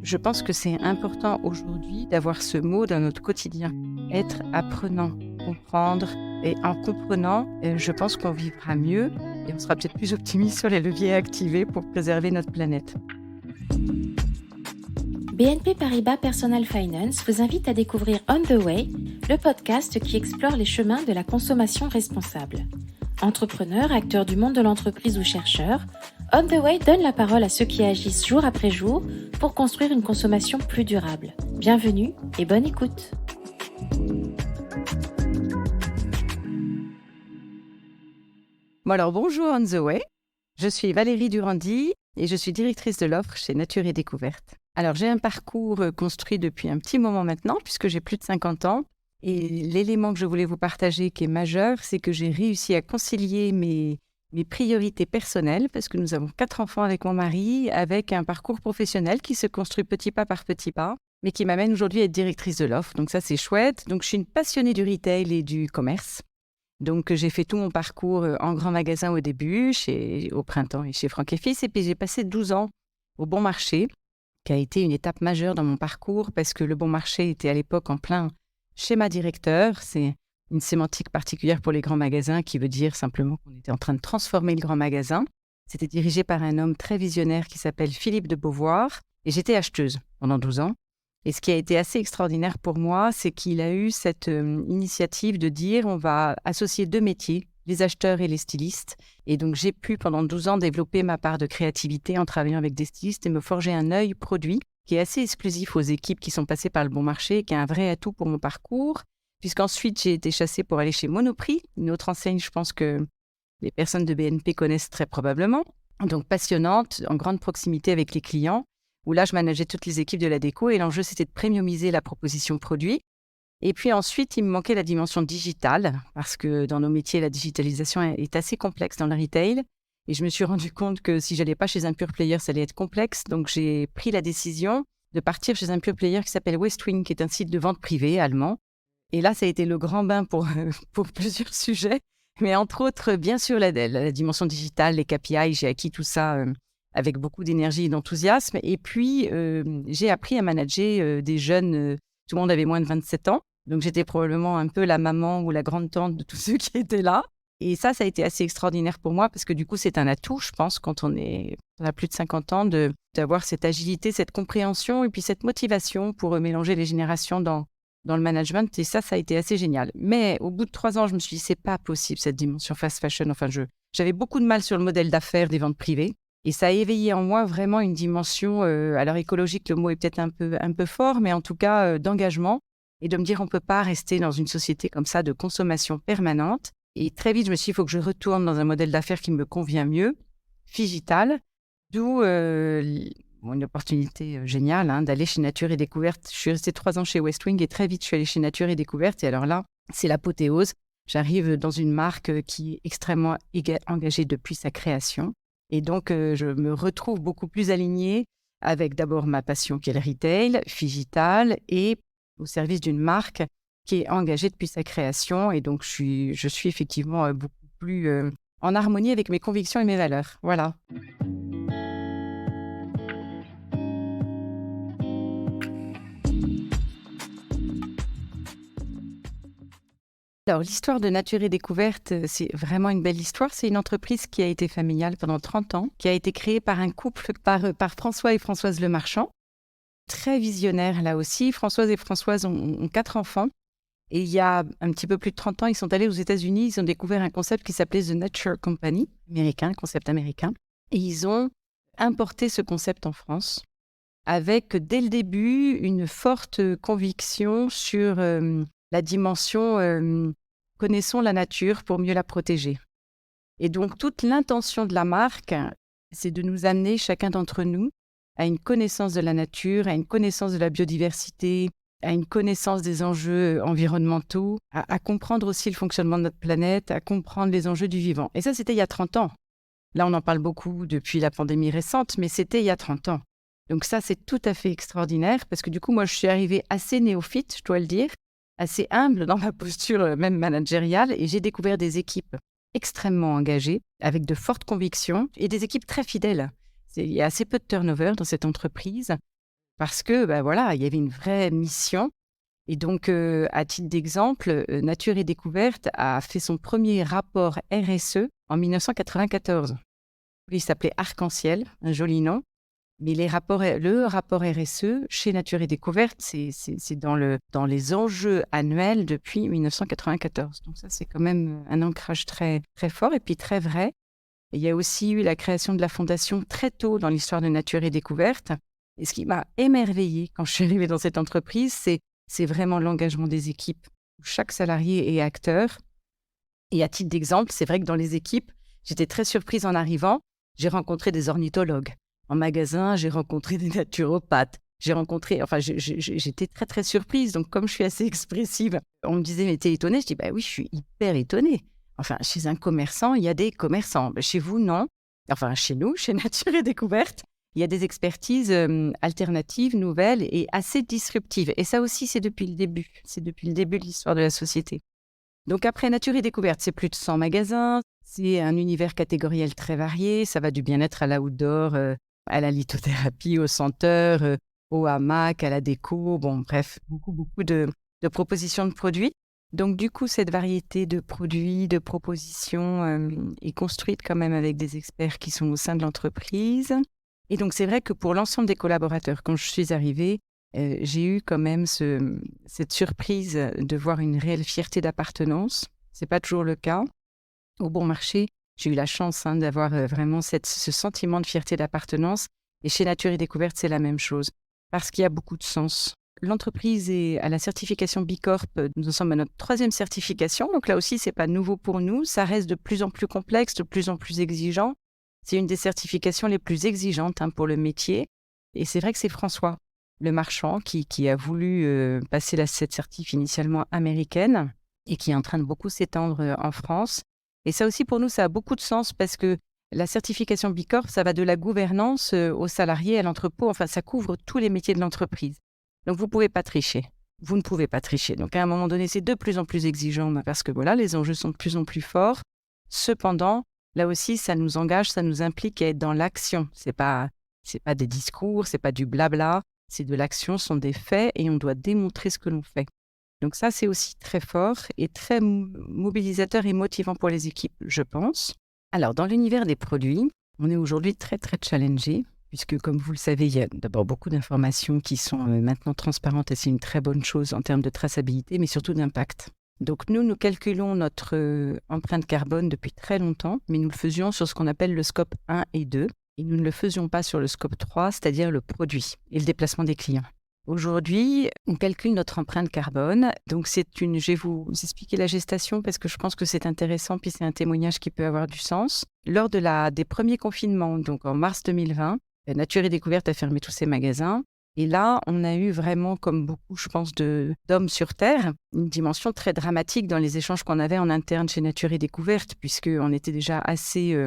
Je pense que c'est important aujourd'hui d'avoir ce mot dans notre quotidien. Être apprenant, comprendre. Et en comprenant, je pense qu'on vivra mieux et on sera peut-être plus optimiste sur les leviers à activer pour préserver notre planète. BNP Paribas Personal Finance vous invite à découvrir On the Way, le podcast qui explore les chemins de la consommation responsable. Entrepreneurs, acteurs du monde de l'entreprise ou chercheurs, On the Way donne la parole à ceux qui agissent jour après jour pour construire une consommation plus durable. Bienvenue et bonne écoute. Alors bonjour On the Way, je suis Valérie Durandi et je suis directrice de l'offre chez Nature et Découverte. Alors j'ai un parcours construit depuis un petit moment maintenant puisque j'ai plus de 50 ans et l'élément que je voulais vous partager qui est majeur, c'est que j'ai réussi à concilier mes priorités personnelles parce que nous avons 4 enfants avec mon mari avec un parcours professionnel qui se construit petit pas par petit pas mais qui m'amène aujourd'hui à être directrice de l'offre. Donc ça c'est chouette. Donc je suis une passionnée du retail et du commerce. Donc, j'ai fait tout mon parcours en grand magasin au début, au printemps et chez Franck & Fils. Et puis, j'ai passé 12 ans au Bon Marché, qui a été une étape majeure dans mon parcours parce que le Bon Marché était à l'époque en plein schéma directeur. C'est une sémantique particulière pour les grands magasins qui veut dire simplement qu'on était en train de transformer le grand magasin. C'était dirigé par un homme très visionnaire qui s'appelle Philippe de Beauvoir. Et j'étais acheteuse pendant 12 ans. Et ce qui a été assez extraordinaire pour moi, c'est qu'il a eu cette initiative de dire on va associer 2 métiers, les acheteurs et les stylistes. Et donc, j'ai pu pendant 12 ans développer ma part de créativité en travaillant avec des stylistes et me forger un œil produit qui est assez exclusif aux équipes qui sont passées par le Bon Marché, qui est un vrai atout pour mon parcours. Puisqu'ensuite, j'ai été chassée pour aller chez Monoprix, une autre enseigne, je pense que les personnes de BNP connaissent très probablement. Donc, passionnante, en grande proximité avec les clients, où là, je manageais toutes les équipes de la déco et l'enjeu, c'était de premiumiser la proposition produit. Et puis ensuite, il me manquait la dimension digitale parce que dans nos métiers, la digitalisation est assez complexe dans le retail. Et je me suis rendu compte que si je n'allais pas chez un pure player, ça allait être complexe. Donc, j'ai pris la décision de partir chez un pure player qui s'appelle Westwing, qui est un site de vente privée allemand. Et là, ça a été le grand bain pour plusieurs sujets. Mais entre autres, bien sûr, la dimension digitale, les KPI, j'ai acquis tout ça avec beaucoup d'énergie et d'enthousiasme. Et puis, j'ai appris à manager des jeunes. Tout le monde avait moins de 27 ans. Donc, j'étais probablement un peu la maman ou la grande-tante de tous ceux qui étaient là. Et ça a été assez extraordinaire pour moi parce que du coup, c'est un atout, je pense, quand on a plus de 50 ans, d'avoir cette agilité, cette compréhension et puis cette motivation pour mélanger les générations dans le management. Et ça a été assez génial. Mais au bout de 3 ans, je me suis dit, c'est pas possible, cette dimension fast fashion. Enfin, j'avais beaucoup de mal sur le modèle d'affaires des ventes privées. Et ça a éveillé en moi vraiment une dimension, alors écologique, le mot est peut-être un peu fort, mais en tout cas d'engagement. Et de me dire, on ne peut pas rester dans une société comme ça de consommation permanente. Et très vite, je me suis dit, il faut que je retourne dans un modèle d'affaires qui me convient mieux, digital, d'où une opportunité géniale d'aller chez Nature et Découverte. Je suis restée 3 ans chez Westwing et très vite, je suis allée chez Nature et Découverte. Et alors là, c'est l'apothéose. J'arrive dans une marque qui est extrêmement engagée depuis sa création. Et donc, je me retrouve beaucoup plus alignée avec d'abord ma passion qui est le retail, digital et au service d'une marque qui est engagée depuis sa création. Et donc, je suis effectivement beaucoup plus en harmonie avec mes convictions et mes valeurs. Voilà. Alors, l'histoire de Nature et Découverte, c'est vraiment une belle histoire. C'est une entreprise qui a été familiale pendant 30 ans, qui a été créée par un couple, par François et Françoise Lemarchand. Très visionnaire là aussi. Françoise et Françoise ont 4 enfants. Et il y a un petit peu plus de 30 ans, ils sont allés aux États-Unis. Ils ont découvert un concept qui s'appelait The Nature Company, concept américain. Et ils ont importé ce concept en France avec, dès le début, une forte conviction sur la dimension connaissons la nature pour mieux la protéger. Et donc, toute l'intention de la marque, c'est de nous amener, chacun d'entre nous, à une connaissance de la nature, à une connaissance de la biodiversité, à une connaissance des enjeux environnementaux, à comprendre aussi le fonctionnement de notre planète, à comprendre les enjeux du vivant. Et ça, c'était il y a 30 ans. Là, on en parle beaucoup depuis la pandémie récente, mais c'était il y a 30 ans. Donc ça, c'est tout à fait extraordinaire parce que du coup, moi, je suis arrivée assez néophyte, je dois le dire, assez humble dans ma posture même managériale et j'ai découvert des équipes extrêmement engagées, avec de fortes convictions et des équipes très fidèles. Il y a assez peu de turnover dans cette entreprise. parce que, voilà, il y avait une vraie mission. Et donc, à titre d'exemple, Nature et Découverte a fait son premier rapport RSE en 1994. Il s'appelait Arc-en-Ciel, un joli nom. Mais le rapport RSE chez Nature et Découverte, c'est dans les enjeux annuels depuis 1994. Donc ça, c'est quand même un ancrage très, très fort et puis très vrai. Et il y a aussi eu la création de la fondation très tôt dans l'histoire de Nature et Découverte. Et ce qui m'a émerveillée quand je suis arrivée dans cette entreprise, c'est vraiment l'engagement des équipes. Chaque salarié est acteur. Et à titre d'exemple, c'est vrai que dans les équipes, j'étais très surprise en arrivant. J'ai rencontré des ornithologues. En magasin, j'ai rencontré des naturopathes. J'étais très, très surprise. Donc, comme je suis assez expressive, on me disait, mais t'es étonnée? Je dis, oui, je suis hyper étonnée. Enfin, chez un commerçant, il y a des commerçants. Chez vous, non. Enfin, chez nous, chez Nature et Découverte, il y a des expertises alternatives, nouvelles et assez disruptives. Et ça aussi, c'est depuis le début. C'est depuis le début de l'histoire de la société. Donc après Nature et Découverte, c'est plus de 100 magasins. C'est un univers catégoriel très varié. Ça va du bien-être à l'outdoor, à la lithothérapie, au senteur, au hamac, à la déco. Bon, bref, beaucoup de propositions de produits. Donc du coup, cette variété de produits, de propositions est construite quand même avec des experts qui sont au sein de l'entreprise. Et donc, c'est vrai que pour l'ensemble des collaborateurs, quand je suis arrivée, j'ai eu quand même cette surprise de voir une réelle fierté d'appartenance. Ce n'est pas toujours le cas. Au Bon Marché, j'ai eu la chance d'avoir vraiment ce sentiment de fierté d'appartenance. Et chez Nature et Découverte, c'est la même chose, parce qu'il y a beaucoup de sens. L'entreprise est à la certification B Corp. Nous en sommes à notre 3e certification. Donc là aussi, ce n'est pas nouveau pour nous. Ça reste de plus en plus complexe, de plus en plus exigeant. C'est une des certifications les plus exigeantes pour le métier. Et c'est vrai que c'est François, le marchand, qui a voulu passer cette certif initialement américaine et qui est en train de beaucoup s'étendre en France. Et ça aussi, pour nous, ça a beaucoup de sens parce que la certification B Corp, ça va de la gouvernance aux salariés, à l'entrepôt. Enfin, ça couvre tous les métiers de l'entreprise. Donc, vous ne pouvez pas tricher. Vous ne pouvez pas tricher. Donc, à un moment donné, c'est de plus en plus exigeant parce que voilà, les enjeux sont de plus en plus forts. Cependant, là aussi, ça nous engage, ça nous implique à être dans l'action. C'est pas des discours, c'est pas du blabla, c'est de l'action, ce sont des faits et on doit démontrer ce que l'on fait. Donc ça, c'est aussi très fort et très mobilisateur et motivant pour les équipes, je pense. Alors, dans l'univers des produits, on est aujourd'hui très, très challengé puisque, comme vous le savez, il y a d'abord beaucoup d'informations qui sont maintenant transparentes et c'est une très bonne chose en termes de traçabilité, mais surtout d'impact. Donc nous calculons notre empreinte carbone depuis très longtemps, mais nous le faisions sur ce qu'on appelle le scope 1 et 2, et nous ne le faisions pas sur le scope 3, c'est-à-dire le produit et le déplacement des clients. Aujourd'hui, on calcule notre empreinte carbone. Donc je vais vous expliquer la gestation parce que je pense que c'est intéressant, puis c'est un témoignage qui peut avoir du sens. Lors des premiers confinements, donc en mars 2020, Nature et Découverte a fermé tous ses magasins. Et là, on a eu vraiment, comme beaucoup, je pense, d'hommes sur Terre, une dimension très dramatique dans les échanges qu'on avait en interne chez Nature et Découverte, puisqu'on était déjà assez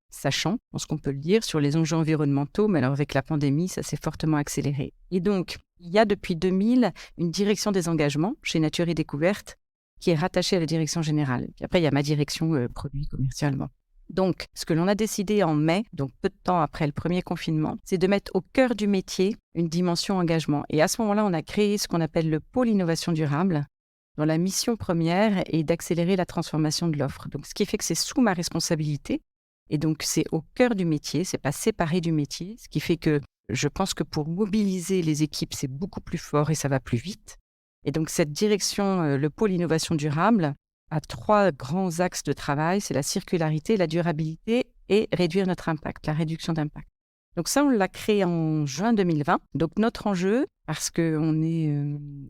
sachant, je pense qu'on peut le dire, sur les enjeux environnementaux, mais alors avec la pandémie, ça s'est fortement accéléré. Et donc, il y a depuis 2000 une direction des engagements chez Nature et Découverte qui est rattachée à la direction générale. Puis après, il y a ma direction produit commercialement. Donc, ce que l'on a décidé en mai, donc peu de temps après le premier confinement, c'est de mettre au cœur du métier une dimension engagement. Et à ce moment-là, on a créé ce qu'on appelle le pôle innovation durable, dont la mission première est d'accélérer la transformation de l'offre. Donc, ce qui fait que c'est sous ma responsabilité. Et donc, c'est au cœur du métier, c'est pas séparé du métier, ce qui fait que je pense que pour mobiliser les équipes, c'est beaucoup plus fort et ça va plus vite. Et donc, cette direction, le pôle innovation durable, a 3 grands axes de travail, c'est la circularité, la durabilité et réduire notre impact, la réduction d'impact. Donc ça, on l'a créé en juin 2020. Donc notre enjeu, parce qu'on est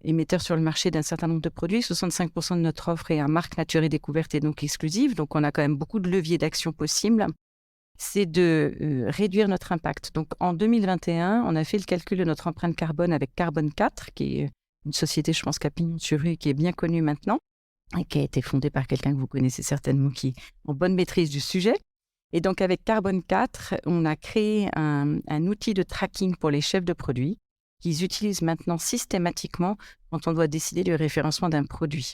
émetteur sur le marché d'un certain nombre de produits, 65% de notre offre est à marque Nature et Découverte et donc exclusive, donc on a quand même beaucoup de leviers d'action possibles, c'est de réduire notre impact. Donc en 2021, on a fait le calcul de notre empreinte carbone avec Carbone 4, qui est une société, je pense, qu'à Pignon-sur-Rue, qui est bien connue maintenant, et qui a été fondée par quelqu'un que vous connaissez certainement, qui est en bonne maîtrise du sujet. Et donc, avec Carbone 4, on a créé un outil de tracking pour les chefs de produits qu'ils utilisent maintenant systématiquement quand on doit décider du référencement d'un produit.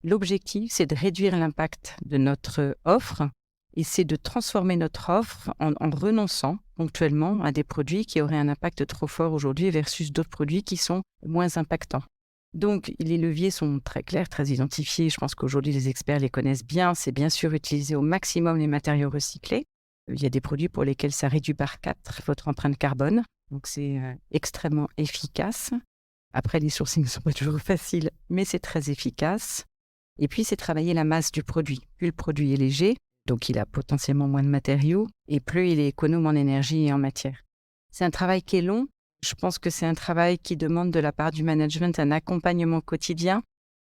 L'objectif, c'est de réduire l'impact de notre offre Et c'est de transformer notre offre en renonçant ponctuellement à des produits qui auraient un impact trop fort aujourd'hui versus d'autres produits qui sont moins impactants. Donc, les leviers sont très clairs, très identifiés. Je pense qu'aujourd'hui, les experts les connaissent bien. C'est bien sûr utiliser au maximum les matériaux recyclés. Il y a des produits pour lesquels ça réduit par 4 votre empreinte carbone. Donc, c'est extrêmement efficace. Après, les sourcings ne sont pas toujours faciles, mais c'est très efficace. Et puis, c'est travailler la masse du produit. Plus le produit est léger, donc il a potentiellement moins de matériaux, et plus il est économe en énergie et en matière. C'est un travail qui est long. Je pense que c'est un travail qui demande de la part du management un accompagnement quotidien.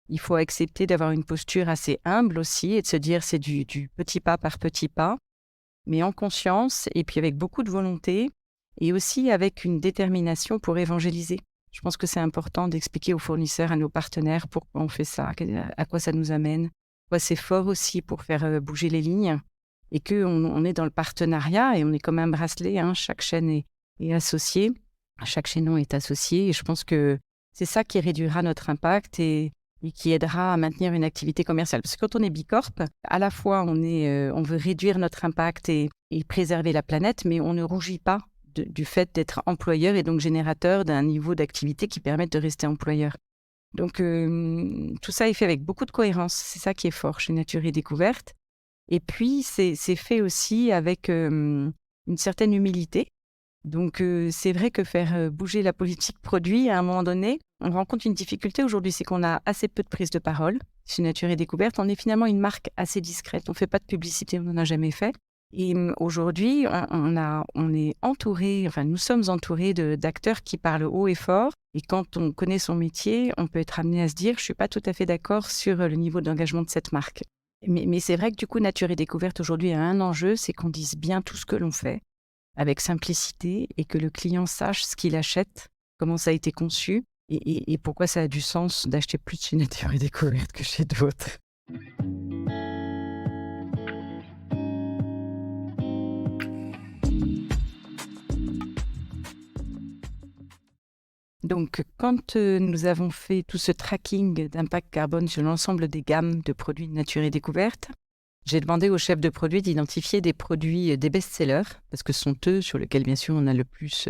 Il faut accepter d'avoir une posture assez humble aussi et de se dire c'est du petit pas par petit pas, mais en conscience et puis avec beaucoup de volonté et aussi avec une détermination pour évangéliser. Je pense que c'est important d'expliquer aux fournisseurs, à nos partenaires pourquoi on fait ça, à quoi ça nous amène. C'est fort aussi pour faire bouger les lignes et qu'on est dans le partenariat et on est comme un bracelet, chaque chaîne est associée. Chaque chaînon est associé et je pense que c'est ça qui réduira notre impact et qui aidera à maintenir une activité commerciale. Parce que quand on est Bicorp, à la fois on veut réduire notre impact et préserver la planète, mais on ne rougit pas du fait d'être employeur et donc générateur d'un niveau d'activité qui permette de rester employeur. Donc tout ça est fait avec beaucoup de cohérence. C'est ça qui est fort chez Nature et Découverte. Et puis c'est fait aussi avec une certaine humilité. Donc, c'est vrai que faire bouger la politique produit, à un moment donné, on rencontre une difficulté aujourd'hui, c'est qu'on a assez peu de prise de parole. Chez Nature et Découverte, on est finalement une marque assez discrète. On ne fait pas de publicité, on n'en a jamais fait. Et aujourd'hui, on est entouré, enfin, nous sommes entourés d'acteurs qui parlent haut et fort. Et quand on connaît son métier, on peut être amené à se dire « je ne suis pas tout à fait d'accord sur le niveau d'engagement de cette marque ». Mais c'est vrai que du coup, Nature et Découverte aujourd'hui a un enjeu, c'est qu'on dise bien tout ce que l'on fait, avec simplicité et que le client sache ce qu'il achète, comment ça a été conçu et pourquoi ça a du sens d'acheter plus chez Nature et Découverte que chez d'autres. Donc, quand nous avons fait tout ce tracking d'impact carbone sur l'ensemble des gammes de produits de Nature et Découverte, j'ai demandé aux chefs de produits d'identifier des produits, des best-sellers, parce que ce sont eux sur lesquels, bien sûr, on a le plus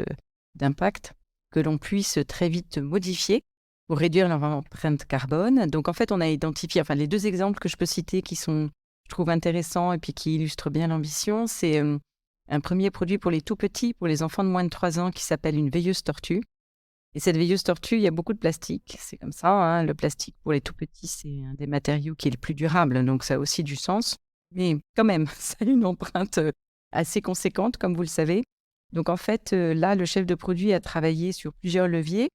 d'impact, que l'on puisse très vite modifier pour réduire leur empreinte carbone. Donc, en fait, on a identifié, les 2 exemples que je peux citer qui sont, je trouve, intéressants et puis qui illustrent bien l'ambition, c'est un premier produit pour les tout-petits, pour les enfants de moins de 3 ans, qui s'appelle une veilleuse tortue. Et cette veilleuse tortue, il y a beaucoup de plastique. C'est comme ça, le plastique pour les tout-petits, c'est un des matériaux qui est le plus durable, donc ça a aussi du sens. Mais quand même, ça a une empreinte assez conséquente, comme vous le savez. Donc en fait, là, le chef de produit a travaillé sur plusieurs leviers.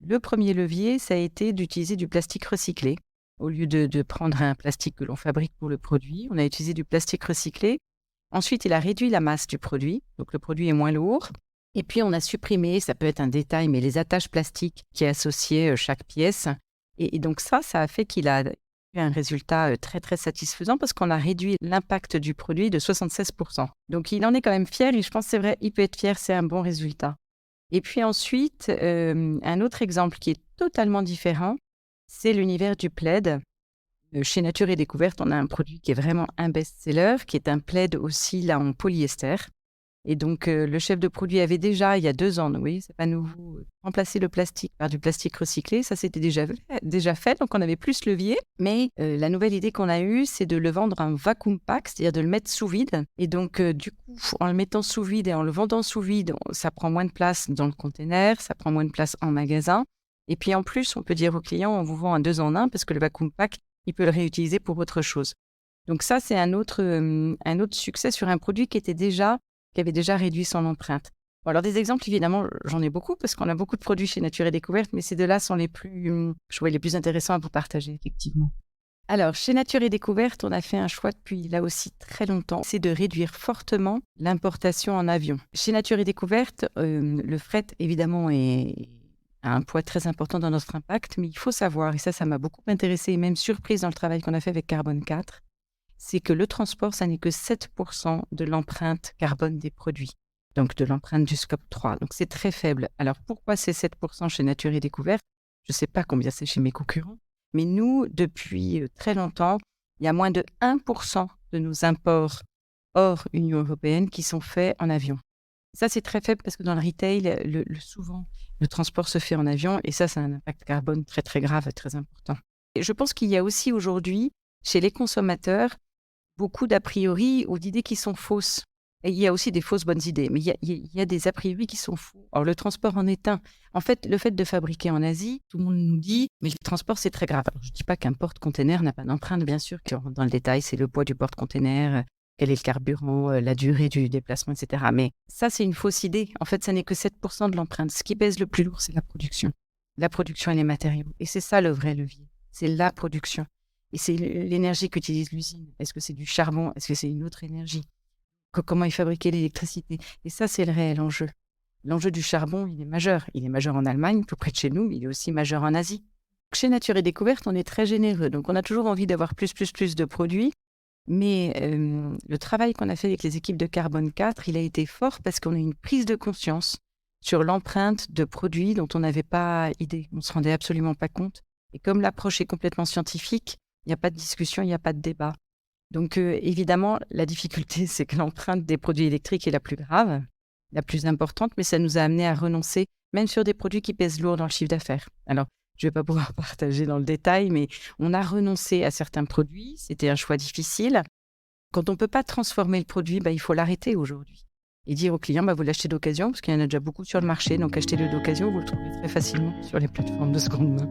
Le premier levier, ça a été d'utiliser du plastique recyclé. Au lieu de prendre un plastique que l'on fabrique pour le produit, on a utilisé du plastique recyclé. Ensuite, il a réduit la masse du produit, donc le produit est moins lourd. Et puis, on a supprimé, ça peut être un détail, mais les attaches plastiques qui associaient chaque pièce. Et donc ça a fait qu'il a eu un résultat très, très satisfaisant parce qu'on a réduit l'impact du produit de 76%. Donc, il en est quand même fier et je pense que c'est vrai, il peut être fier, c'est un bon résultat. Et puis ensuite, un autre exemple qui est totalement différent, c'est l'univers du plaid. Chez Nature et Découverte, on a un produit qui est vraiment un best-seller, qui est un plaid aussi là en polyester. Et donc, le chef de produit avait déjà, il y a 2 ans, oui, c'est pas nouveau, remplacé le plastique par du plastique recyclé. Ça, c'était déjà fait, donc on avait plus levier. Mais la nouvelle idée qu'on a eue, c'est de le vendre en vacuum pack, c'est-à-dire de le mettre sous vide. Et donc, du coup, en le mettant sous vide et en le vendant sous vide, ça prend moins de place dans le container, ça prend moins de place en magasin. Et puis, en plus, on peut dire au client, on vous vend un 2 en 1 parce que le vacuum pack, il peut le réutiliser pour autre chose. Donc ça, c'est un autre succès sur un produit qui avait déjà réduit son empreinte. Bon, alors des exemples, évidemment, j'en ai beaucoup parce qu'on a beaucoup de produits chez Nature et Découverte, mais ces 2-là sont les plus intéressants à vous partager, effectivement. Alors, chez Nature et Découverte, on a fait un choix depuis là aussi très longtemps, c'est de réduire fortement l'importation en avion. Chez Nature et Découverte, le fret, évidemment, a un poids très important dans notre impact, mais il faut savoir, et ça m'a beaucoup intéressée et même surprise dans le travail qu'on a fait avec Carbone 4, c'est que le transport, ça n'est que 7% de l'empreinte carbone des produits, donc de l'empreinte du scope 3. Donc, c'est très faible. Alors, pourquoi c'est 7% chez Nature et Découverte ? Je ne sais pas combien c'est chez mes concurrents, mais nous, depuis très longtemps, il y a moins de 1% de nos imports hors Union européenne qui sont faits en avion. Ça, c'est très faible parce que dans le retail, souvent, le transport se fait en avion et ça a un impact carbone très, très grave et très important. Et je pense qu'il y a aussi aujourd'hui, chez les consommateurs, beaucoup d'a priori ou d'idées qui sont fausses. Et il y a aussi des fausses bonnes idées, mais il y a des a priori qui sont faux. Alors, le transport en est un. En fait, le fait de fabriquer en Asie, tout le monde nous dit, mais le transport, c'est très grave. Alors, je ne dis pas qu'un porte-container n'a pas d'empreinte, bien sûr, qui rentre dans le détail, c'est le poids du porte-container, quel est le carburant, la durée du déplacement, etc. Mais ça, c'est une fausse idée. En fait, ça n'est que 7% de l'empreinte. Ce qui pèse le plus lourd, c'est la production. La production et les matériaux. Et c'est ça le vrai levier. C'est la production. Et c'est l'énergie qu'utilise l'usine. Est-ce que c'est du charbon? Est-ce que c'est une autre énergie? Comment est fabriquée l'électricité? Et ça, c'est le réel enjeu. L'enjeu du charbon, il est majeur. Il est majeur en Allemagne, tout près de chez nous, mais il est aussi majeur en Asie. Chez Nature et Découverte, on est très généreux. Donc, on a toujours envie d'avoir plus de produits. Mais le travail qu'on a fait avec les équipes de Carbone 4, il a été fort parce qu'on a eu une prise de conscience sur l'empreinte de produits dont on n'avait pas idée. On ne se rendait absolument pas compte. Et comme l'approche est complètement scientifique, il n'y a pas de discussion, il n'y a pas de débat. Donc évidemment, la difficulté, c'est que l'empreinte des produits électriques est la plus grave, la plus importante, mais ça nous a amené à renoncer, même sur des produits qui pèsent lourd dans le chiffre d'affaires. Alors, je ne vais pas pouvoir partager dans le détail, mais on a renoncé à certains produits. C'était un choix difficile. Quand on ne peut pas transformer le produit, il faut l'arrêter aujourd'hui. Et dire au client, vous l'achetez d'occasion, parce qu'il y en a déjà beaucoup sur le marché, donc achetez-le d'occasion, vous le trouvez très facilement sur les plateformes de seconde main.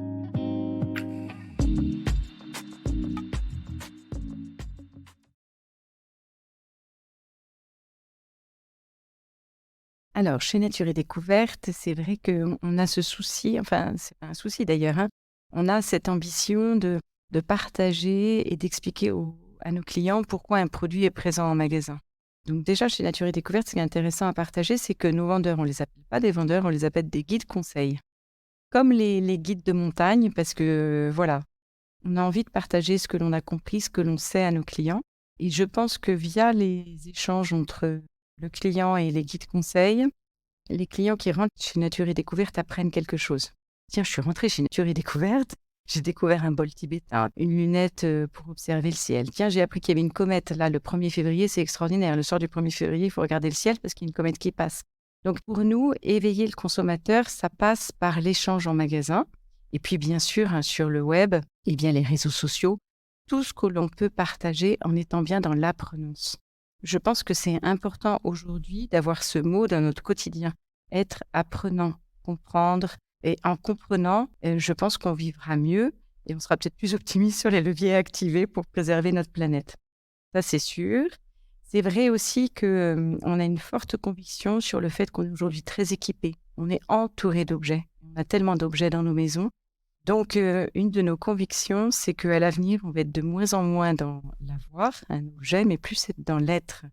Alors, chez Nature et Découverte, c'est vrai qu'on a ce souci, enfin, c'est pas un souci d'ailleurs, on a cette ambition de partager et d'expliquer à nos clients pourquoi un produit est présent en magasin. Donc déjà, chez Nature et Découverte, ce qui est intéressant à partager, c'est que nos vendeurs, on ne les appelle pas des vendeurs, on les appelle des guides conseils. Comme les guides de montagne, parce que voilà, on a envie de partager ce que l'on a compris, ce que l'on sait à nos clients. Et je pense que via les échanges entre le client et les guides conseils, les clients qui rentrent chez Nature et Découverte apprennent quelque chose. Tiens, je suis rentrée chez Nature et Découverte, j'ai découvert un bol tibétain, une lunette pour observer le ciel. Tiens, j'ai appris qu'il y avait une comète. Là, le 1er février, c'est extraordinaire. Le soir du 1er février, il faut regarder le ciel parce qu'il y a une comète qui passe. Donc, pour nous, éveiller le consommateur, ça passe par l'échange en magasin. Et puis, bien sûr, sur le web, et bien les réseaux sociaux, tout ce que l'on peut partager en étant bien dans l'apprenance. Je pense que c'est important aujourd'hui d'avoir ce mot dans notre quotidien, être apprenant, comprendre. Et en comprenant, je pense qu'on vivra mieux et on sera peut-être plus optimiste sur les leviers activés pour préserver notre planète. Ça, c'est sûr. C'est vrai aussi qu'on a une forte conviction sur le fait qu'on est aujourd'hui très équipé. On est entouré d'objets. On a tellement d'objets dans nos maisons. Donc, une de nos convictions, c'est qu'à l'avenir, on va être de moins en moins dans l'avoir, un objet, mais plus dans l'être.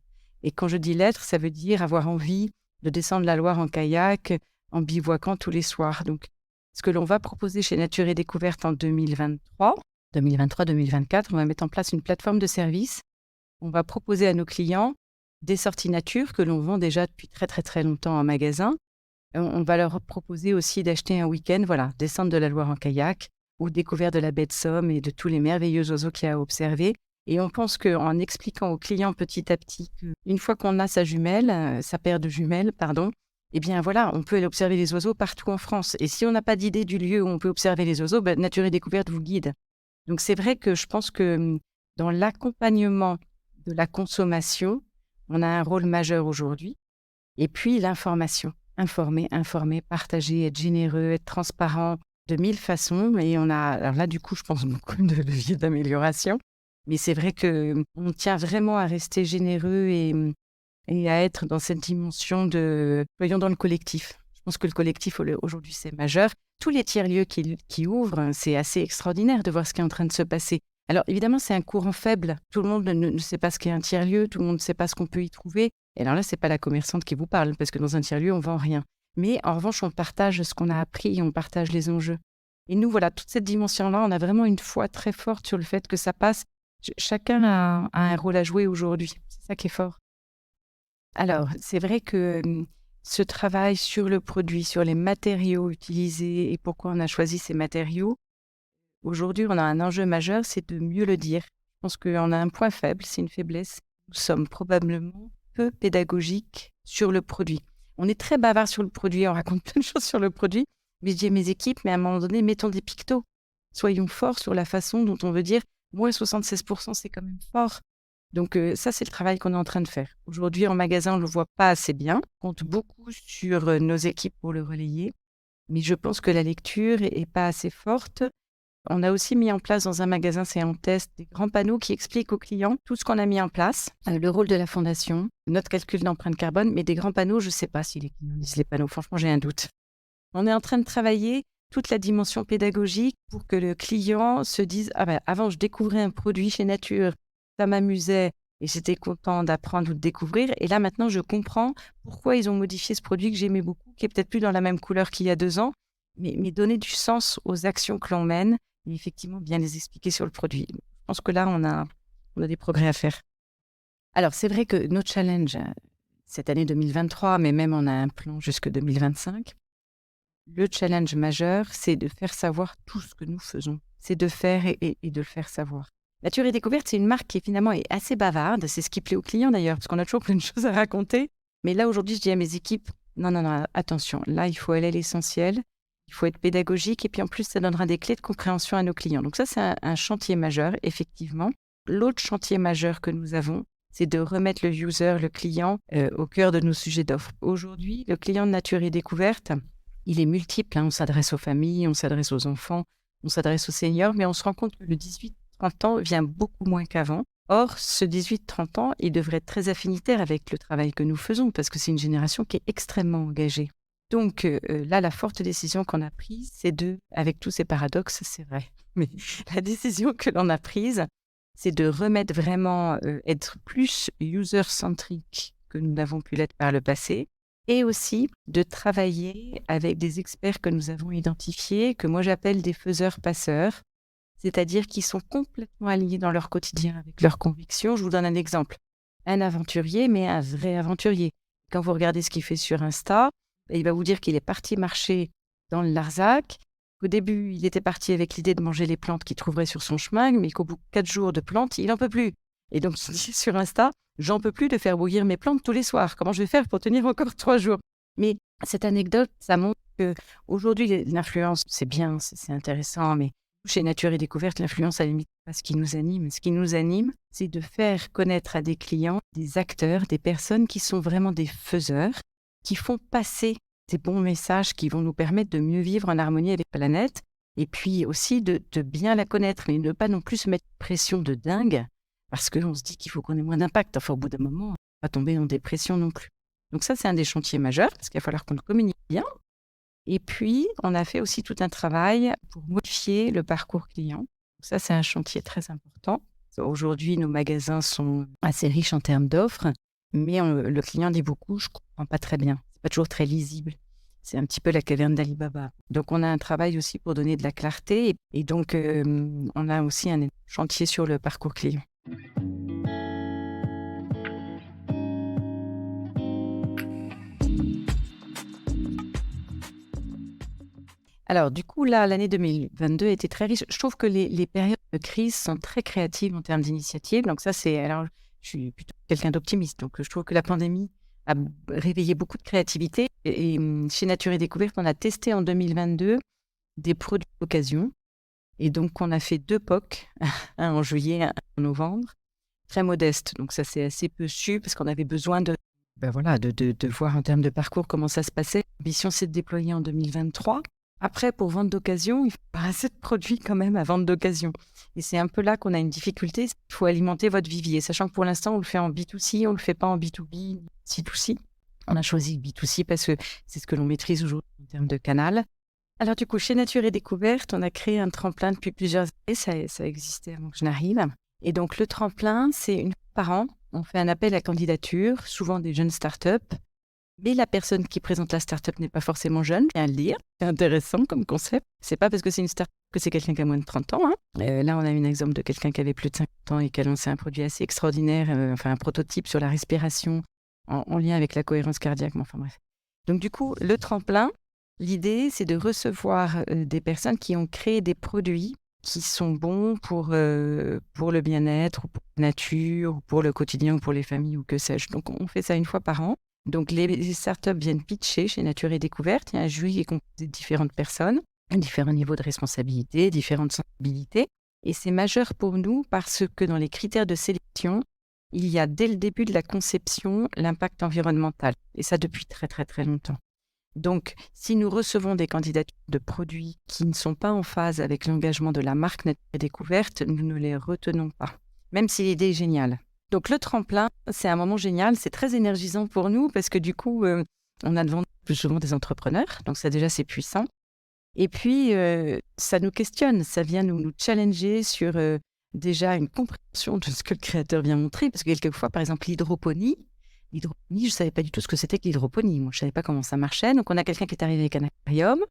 Et quand je dis l'être, ça veut dire avoir envie de descendre la Loire en kayak, en bivouaquant tous les soirs. Donc, ce que l'on va proposer chez Nature et Découverte en 2023-2024, on va mettre en place une plateforme de service. On va proposer à nos clients des sorties nature que l'on vend déjà depuis très, très, très longtemps en magasin. On va leur proposer aussi d'acheter un week-end, descendre de la Loire en kayak ou découvrir de la baie de Somme et de tous les merveilleux oiseaux qu'il y a à observer. Et on pense qu'en expliquant aux clients petit à petit qu'une fois qu'on a sa paire de jumelles, eh bien voilà, on peut aller observer les oiseaux partout en France. Et si on n'a pas d'idée du lieu où on peut observer les oiseaux, Nature et Découverte vous guide. Donc c'est vrai que je pense que dans l'accompagnement de la consommation, on a un rôle majeur aujourd'hui. Et puis l'information. Informer, partager, être généreux, être transparent de 1000 façons. Et on a, alors là du coup, je pense beaucoup de leviers d'amélioration. Mais c'est vrai qu'on tient vraiment à rester généreux et à être dans cette dimension de soyons dans le collectif. Je pense que le collectif, aujourd'hui, c'est majeur. Tous les tiers-lieux qui ouvrent, c'est assez extraordinaire de voir ce qui est en train de se passer. Alors, évidemment, c'est un courant faible. Tout le monde ne sait pas ce qu'est un tiers-lieu, tout le monde ne sait pas ce qu'on peut y trouver. Et alors là, ce n'est pas la commerçante qui vous parle, parce que dans un tiers-lieu, on ne vend rien. Mais en revanche, on partage ce qu'on a appris et on partage les enjeux. Et nous, voilà, toute cette dimension-là, on a vraiment une foi très forte sur le fait que ça passe. Chacun a un rôle à jouer aujourd'hui. C'est ça qui est fort. Alors, c'est vrai que ce travail sur le produit, sur les matériaux utilisés et pourquoi on a choisi ces matériaux, aujourd'hui, on a un enjeu majeur, c'est de mieux le dire. Je pense qu'on a un point faible, c'est une faiblesse. nous sommes probablement peu pédagogiques sur le produit. On est très bavard sur le produit, on raconte plein de choses sur le produit, mais je dis à mes équipes, mais à un moment donné, mettons des pictos. Soyons forts sur la façon dont on veut dire moins 76%, c'est quand même fort. Donc ça, c'est le travail qu'on est en train de faire. Aujourd'hui, en magasin, on ne le voit pas assez bien. On compte beaucoup sur nos équipes pour le relayer, mais je pense que la lecture est pas assez forte. On a aussi mis en place dans un magasin, c'est en test, des grands panneaux qui expliquent aux clients tout ce qu'on a mis en place, le rôle de la fondation, notre calcul d'empreinte carbone, mais des grands panneaux, je ne sais pas si les clients lisent les panneaux. Franchement, j'ai un doute. On est en train de travailler toute la dimension pédagogique pour que le client se dise « Ah ben, avant, je découvrais un produit chez Nature, ça m'amusait et j'étais content d'apprendre ou de découvrir. Et là, maintenant, je comprends pourquoi ils ont modifié ce produit que j'aimais beaucoup, qui est peut-être plus dans la même couleur qu'il y a 2 ans, mais donner du sens aux actions que l'on mène et effectivement bien les expliquer sur le produit. Je pense que là, on a des progrès à faire. Alors, c'est vrai que notre challenge, cette année 2023, mais même on a un plan jusque 2025, le challenge majeur, c'est de faire savoir tout ce que nous faisons. C'est de faire et de le faire savoir. Nature et Découverte, c'est une marque qui finalement est assez bavarde. C'est ce qui plaît aux clients d'ailleurs, parce qu'on a toujours plein de choses à raconter. Mais là, aujourd'hui, je dis à mes équipes, non, attention. Là, il faut aller à l'essentiel. Il faut être pédagogique. Et puis en plus, ça donnera des clés de compréhension à nos clients. Donc ça, c'est un chantier majeur, effectivement. L'autre chantier majeur que nous avons, c'est de remettre le user, le client, au cœur de nos sujets d'offre. Aujourd'hui, le client de Nature et Découverte, il est multiple. On s'adresse aux familles, on s'adresse aux enfants, on s'adresse aux seniors, mais on se rend compte que le 18-30 ans vient beaucoup moins qu'avant. Or, ce 18-30 ans, il devrait être très affinitaire avec le travail que nous faisons, parce que c'est une génération qui est extrêmement engagée. Donc là, la forte décision qu'on a prise, c'est avec tous ces paradoxes, c'est vrai, mais la décision que l'on a prise, c'est de remettre vraiment, être plus user-centrique que nous n'avons pu l'être par le passé, et aussi de travailler avec des experts que nous avons identifiés, que moi j'appelle des faiseurs-passeurs, c'est-à-dire qui sont complètement alignés dans leur quotidien avec leurs convictions. Je vous donne un exemple. Un aventurier, mais un vrai aventurier. Quand vous regardez ce qu'il fait sur Insta, il va vous dire qu'il est parti marcher dans le Larzac. Au début, il était parti avec l'idée de manger les plantes qu'il trouverait sur son chemin, mais qu'au bout de 4 jours de plantes, il n'en peut plus. Et donc, il dit sur Insta, j'en peux plus de faire bouillir mes plantes tous les soirs. Comment je vais faire pour tenir encore 3 jours? Mais cette anecdote, ça montre qu'aujourd'hui, l'influence, c'est bien, c'est intéressant, mais chez Nature et Découverte, l'influence, à la limite, pas ce qui nous anime. Ce qui nous anime, c'est de faire connaître à des clients, des acteurs, des personnes qui sont vraiment des faiseurs, qui font passer des bons messages qui vont nous permettre de mieux vivre en harmonie avec la planète, et puis aussi de bien la connaître, mais ne pas non plus se mettre pression de dingue, parce qu'on se dit qu'il faut qu'on ait moins d'impact. Enfin, au bout d'un moment, on ne va pas tomber en dépression non plus. Donc ça, c'est un des chantiers majeurs, parce qu'il va falloir qu'on le communique bien. Et puis, on a fait aussi tout un travail pour modifier le parcours client. Donc ça, c'est un chantier très important. Aujourd'hui, nos magasins sont assez riches en termes d'offres, mais le client dit beaucoup, je ne comprends pas très bien. Ce n'est pas toujours très lisible. C'est un petit peu la caverne d'Ali Baba. Donc, on a un travail aussi pour donner de la clarté. Et donc, on a aussi un chantier sur le parcours client. Alors, du coup, là, l'année 2022 était très riche. Je trouve que les périodes de crise sont très créatives en termes d'initiatives. Donc ça, alors, je suis plutôt quelqu'un d'optimiste. Donc, je trouve que la pandémie a réveillé beaucoup de créativité. Et chez Nature et Découverte, on a testé en 2022 des produits d'occasion. Et donc, on a fait 2 POC, un en juillet, un en novembre, très modeste. Donc ça, c'est assez peu su parce qu'on avait besoin de voir en termes de parcours comment ça se passait. L'ambition, c'est de déployer en 2023. Après, pour vente d'occasion, il faut pas assez de produits quand même à vente d'occasion. Et c'est un peu là qu'on a une difficulté. Il faut alimenter votre vivier, sachant que pour l'instant, on le fait en B2C, on ne le fait pas en B2B, C2C. On a choisi B2C parce que c'est ce que l'on maîtrise aujourd'hui en termes de canal. Alors du coup, chez Nature et Découverte, on a créé un tremplin depuis plusieurs années. Ça existait avant que je n'arrive. Et donc, le tremplin, c'est une fois par an. On fait un appel à candidature, souvent des jeunes startups. Mais la personne qui présente la start-up n'est pas forcément jeune, je viens à le dire. C'est intéressant comme concept. C'est pas parce que c'est une start-up que c'est quelqu'un qui a moins de 30 ans. Là, on a un exemple de quelqu'un qui avait plus de 50 ans et qui a lancé un produit assez extraordinaire, un prototype sur la respiration en lien avec la cohérence cardiaque. Enfin bref. Donc du coup, le tremplin, l'idée, c'est de recevoir des personnes qui ont créé des produits qui sont bons pour le bien-être, ou pour la nature, ou pour le quotidien, ou pour les familles, ou que sais-je. Donc, on fait ça une fois par an. Donc, les startups viennent pitcher chez Nature et Découverte. Il y a un jury qui est composé de différentes personnes, différents niveaux de responsabilité, différentes sensibilités. Et c'est majeur pour nous parce que dans les critères de sélection, il y a dès le début de la conception l'impact environnemental. Et ça depuis très, très, très longtemps. Donc, si nous recevons des candidatures de produits qui ne sont pas en phase avec l'engagement de la marque Nature et Découverte, nous ne les retenons pas, même si l'idée est géniale. Donc, le tremplin, c'est un moment génial, c'est très énergisant pour nous parce que du coup, on a devant nous plus souvent des entrepreneurs, donc ça déjà c'est puissant. Et puis, ça nous questionne, ça vient nous challenger sur déjà une compréhension de ce que le créateur vient montrer, parce que quelquefois, par exemple, l'hydroponie, je ne savais pas du tout ce que c'était que l'hydroponie. Moi, je ne savais pas comment ça marchait. Donc, on a quelqu'un qui est arrivé avec un aquarium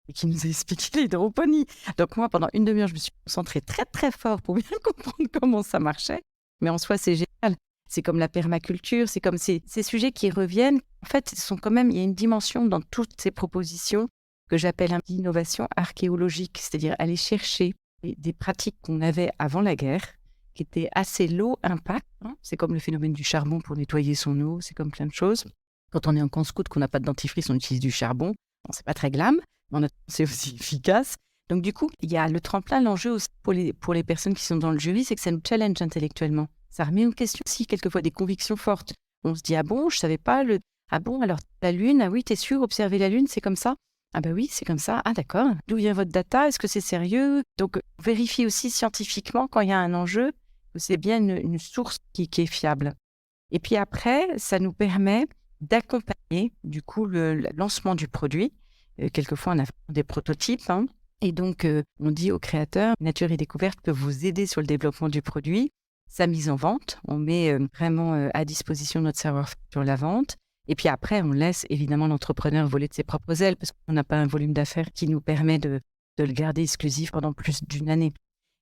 et qui nous a expliqué l'hydroponie. Donc, moi, pendant une demi-heure, je me suis concentrée très, très fort pour bien comprendre comment ça marchait. Mais en soi, c'est génial. C'est comme la permaculture, c'est comme ces sujets qui reviennent. En fait, il y a une dimension dans toutes ces propositions que j'appelle l'innovation archéologique, c'est-à-dire aller chercher des pratiques qu'on avait avant la guerre, qui étaient assez low impact. C'est comme le phénomène du charbon pour nettoyer son eau, c'est comme plein de choses. Quand on est en camp scout, qu'on n'a pas de dentifrice, on utilise du charbon. Bon, c'est pas très glam, mais c'est aussi efficace. Donc du coup, il y a le tremplin, l'enjeu aussi pour les personnes qui sont dans le jury, c'est que ça nous challenge intellectuellement. Ça remet en question aussi quelquefois des convictions fortes. On se dit, ah bon, je savais pas, ah bon, alors la Lune, ah oui, t'es sûr, observer la Lune, c'est comme ça? Ah ben oui, c'est comme ça. Ah d'accord. D'où vient votre data? Est-ce que c'est sérieux? Donc, on vérifie aussi scientifiquement quand il y a un enjeu, que c'est bien une source qui est fiable. Et puis après, ça nous permet d'accompagner du coup le lancement du produit. Quelquefois, on a des prototypes. Et donc, on dit aux créateurs, Nature et Découverte peut vous aider sur le développement du produit, sa mise en vente. On met vraiment à disposition notre savoir-faire sur la vente. Et puis après, on laisse évidemment l'entrepreneur voler de ses propres ailes parce qu'on n'a pas un volume d'affaires qui nous permet de le garder exclusif pendant plus d'une année.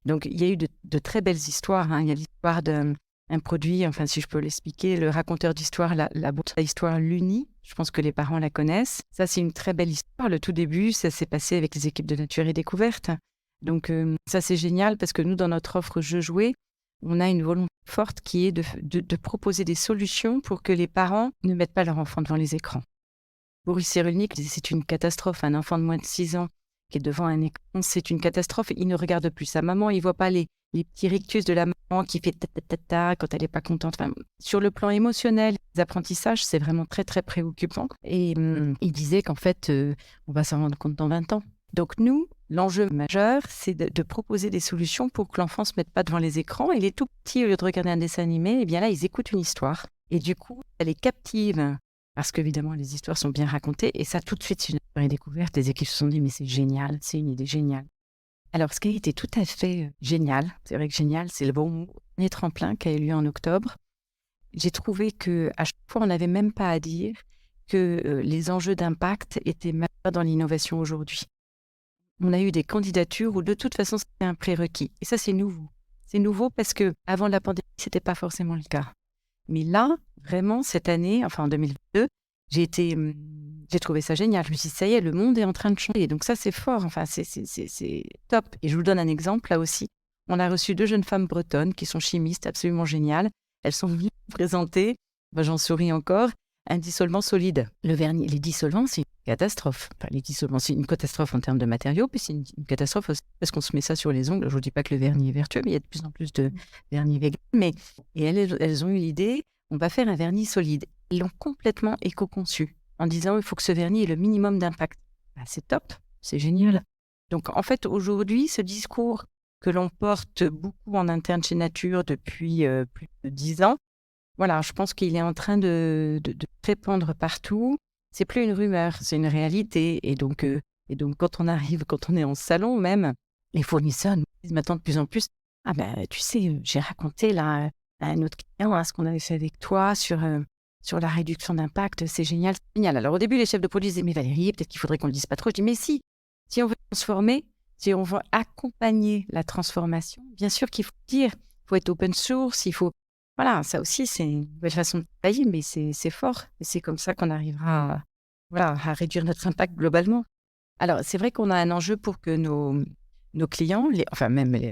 Donc, il y a eu de très belles histoires. Il y a l'histoire d'un produit, enfin, si je peux l'expliquer, le raconteur d'histoire, la boîte à histoire Luni. Je pense que les parents la connaissent. Ça, c'est une très belle histoire. Le tout début, ça s'est passé avec les équipes de Nature et Découverte. Donc, ça, c'est génial parce que nous, dans notre offre Jeux jouets, on a une volonté forte qui est de proposer des solutions pour que les parents ne mettent pas leur enfant devant les écrans. Boris Cyrulnik disait c'est une catastrophe. Un enfant de moins de 6 ans qui est devant un écran, c'est une catastrophe. Il ne regarde plus sa maman, il ne voit pas les petits rictus de la maman qui fait ta quand elle n'est pas contente. Enfin, sur le plan émotionnel, les apprentissages, c'est vraiment très, très préoccupant. Et il disait qu'en fait, on va s'en rendre compte dans 20 ans. Donc nous, l'enjeu majeur, c'est de proposer des solutions pour que l'enfant ne se mette pas devant les écrans. Et les tout petits, au lieu de regarder un dessin animé, eh bien là, ils écoutent une histoire. Et du coup, ça les captive, parce qu'évidemment, les histoires sont bien racontées. Et ça, tout de suite, c'est une découverte. Les équipes se sont dit, mais c'est génial, c'est une idée géniale. Alors, ce qui a été tout à fait génial, c'est vrai que génial, c'est le bon mot, le tremplin qui a eu lieu en octobre. J'ai trouvé qu'à chaque fois, on n'avait même pas à dire que les enjeux d'impact étaient majeurs dans l'innovation aujourd'hui. On a eu des candidatures où de toute façon c'était un prérequis. Et ça, c'est nouveau. C'est nouveau parce qu'avant la pandémie, ce n'était pas forcément le cas. Mais là, vraiment, cette année, enfin en 2022, j'ai trouvé ça génial. Je me suis dit, ça y est, le monde est en train de changer. Donc ça, c'est fort. Enfin, c'est top. Et je vous donne un exemple là aussi. On a reçu 2 jeunes femmes bretonnes qui sont chimistes, absolument géniales. Elles sont venues présenter, j'en souris encore, un dissolvant solide. Le vernis, les dissolvants, c'est une catastrophe. Enfin, les dissolvants, c'est une catastrophe en termes de matériaux, puis c'est une catastrophe aussi parce qu'on se met ça sur les ongles. Je ne vous dis pas que le vernis est vertueux, mais il y a de plus en plus de vernis vegan. Et elles ont eu l'idée, on va faire un vernis solide. Ils l'ont complètement éco-conçu en disant il faut que ce vernis ait le minimum d'impact. C'est top, c'est génial. Donc en fait, aujourd'hui, ce discours que l'on porte beaucoup en interne chez Nature depuis plus de 10 ans, voilà, je pense qu'il est en train de répandre partout. C'est plus une rumeur, c'est une réalité. Et donc quand on est en salon même, les fournisseurs nous disent maintenant de plus en plus, ah ben tu sais, j'ai raconté là à un autre client ce qu'on avait fait avec toi sur la réduction d'impact, c'est génial, c'est génial. Alors au début, les chefs de produit disaient, mais Valérie, peut-être qu'il faudrait qu'on ne le dise pas trop. Je dis, mais si on veut transformer, si on veut accompagner la transformation, bien sûr qu'il faut dire, il faut être open source, il faut... Voilà, ça aussi, c'est une belle façon de travailler, mais c'est fort. Et c'est comme ça qu'on arrivera à réduire notre impact globalement. Alors, c'est vrai qu'on a un enjeu pour que nos nos clients,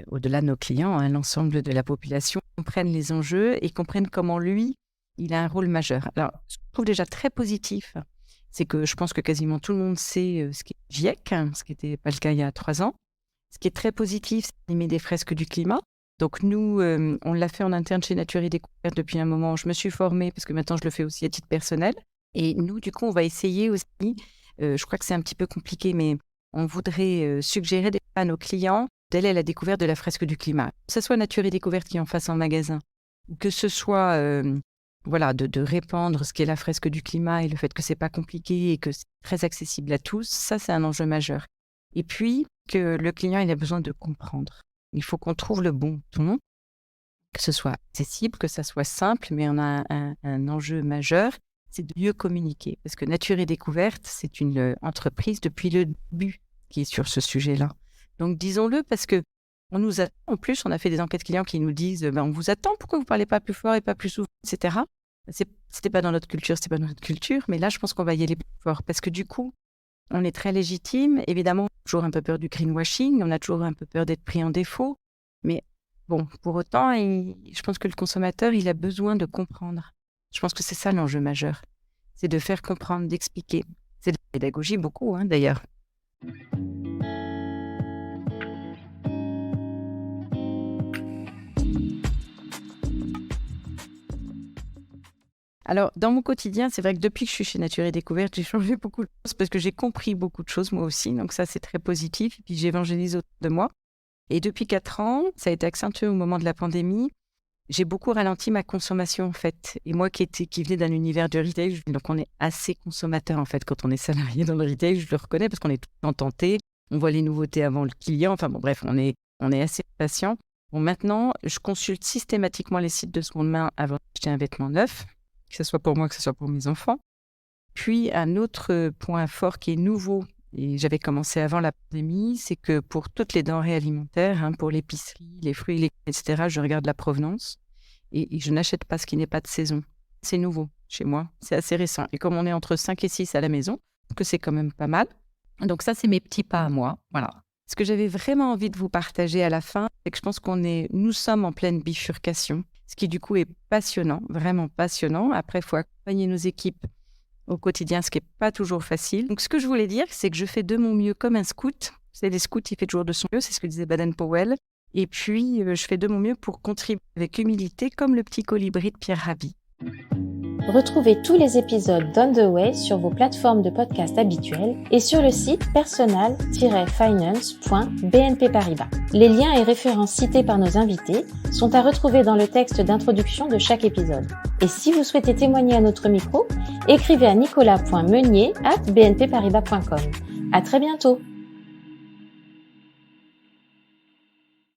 au-delà de nos clients, l'ensemble de la population comprennent les enjeux et comprennent comment lui, il a un rôle majeur. Alors, ce que je trouve déjà très positif, c'est que je pense que quasiment tout le monde sait ce qu'est GIEC, ce qui n'était pas le cas il y a 3 ans. Ce qui est très positif, c'est d'animer des fresques du climat. Donc nous, on l'a fait en interne chez Nature et Découverte depuis un moment. Je me suis formée parce que maintenant, je le fais aussi à titre personnel. Et nous, du coup, on va essayer aussi, je crois que c'est un petit peu compliqué, mais on voudrait suggérer à nos clients d'aller à la découverte de la fresque du climat. Que ce soit Nature et Découverte qui est en face en magasin, ou que ce soit de répandre ce qu'est la fresque du climat et le fait que c'est pas compliqué et que c'est très accessible à tous, ça, c'est un enjeu majeur. Et puis, que le client, il a besoin de comprendre. Il faut qu'on trouve le bon ton, que ce soit accessible, que ça soit simple, mais on a un enjeu majeur, c'est de mieux communiquer. Parce que Nature et Découverte, c'est une entreprise depuis le début qui est sur ce sujet-là. Donc, disons-le, parce que on nous attend. En plus, on a fait des enquêtes clients qui nous disent on vous attend, pourquoi vous ne parlez pas plus fort et pas plus souvent, etc. C'était pas dans notre culture, c'était pas dans notre culture, mais là, je pense qu'on va y aller plus fort. Parce que du coup, on est très légitime. Évidemment, on a toujours un peu peur du greenwashing, on a toujours un peu peur d'être pris en défaut. Mais bon, pour autant, je pense que le consommateur, il a besoin de comprendre. Je pense que c'est ça l'enjeu majeur. C'est de faire comprendre, d'expliquer. C'est de la pédagogie beaucoup, d'ailleurs. Alors, dans mon quotidien, c'est vrai que depuis que je suis chez Nature et Découverte, j'ai changé beaucoup de choses parce que j'ai compris beaucoup de choses moi aussi. Donc ça, c'est très positif. Et puis, j'évangélise autour de moi. Et depuis 4 ans, ça a été accentué au moment de la pandémie. J'ai beaucoup ralenti ma consommation, en fait. Et moi qui venais d'un univers du retail, donc on est assez consommateur, en fait, quand on est salarié dans le retail. Je le reconnais parce qu'on est tout le temps tenté. On voit les nouveautés avant le client. Enfin bon, bref, on est assez patient. Bon, maintenant, je consulte systématiquement les sites de seconde main avant d'acheter un vêtement neuf, que ce soit pour moi, que ce soit pour mes enfants. Puis, un autre point fort qui est nouveau, et j'avais commencé avant la pandémie, c'est que pour toutes les denrées alimentaires, pour l'épicerie, les fruits, etc., je regarde la provenance et je n'achète pas ce qui n'est pas de saison. C'est nouveau chez moi, c'est assez récent. Et comme on est entre 5 et 6 à la maison, que c'est quand même pas mal. Donc ça, c'est mes petits pas à moi. Voilà. Ce que j'avais vraiment envie de vous partager à la fin, c'est que je pense nous sommes en pleine bifurcation, ce qui du coup est passionnant, vraiment passionnant. Après, il faut accompagner nos équipes au quotidien, ce qui n'est pas toujours facile. Donc, ce que je voulais dire, c'est que je fais de mon mieux comme un scout. C'est les scouts, il fait toujours de son mieux, c'est ce que disait Baden-Powell. Et puis, je fais de mon mieux pour contribuer avec humilité, comme le petit colibri de Pierre Rabhi. Retrouvez tous les épisodes d'On the Way sur vos plateformes de podcast habituelles et sur le site personal-finance.bnp Paribas. Les liens et références cités par nos invités sont à retrouver dans le texte d'introduction de chaque épisode. Et si vous souhaitez témoigner à notre micro, écrivez à nicolas.meunier@bnpparibas.com. À très bientôt!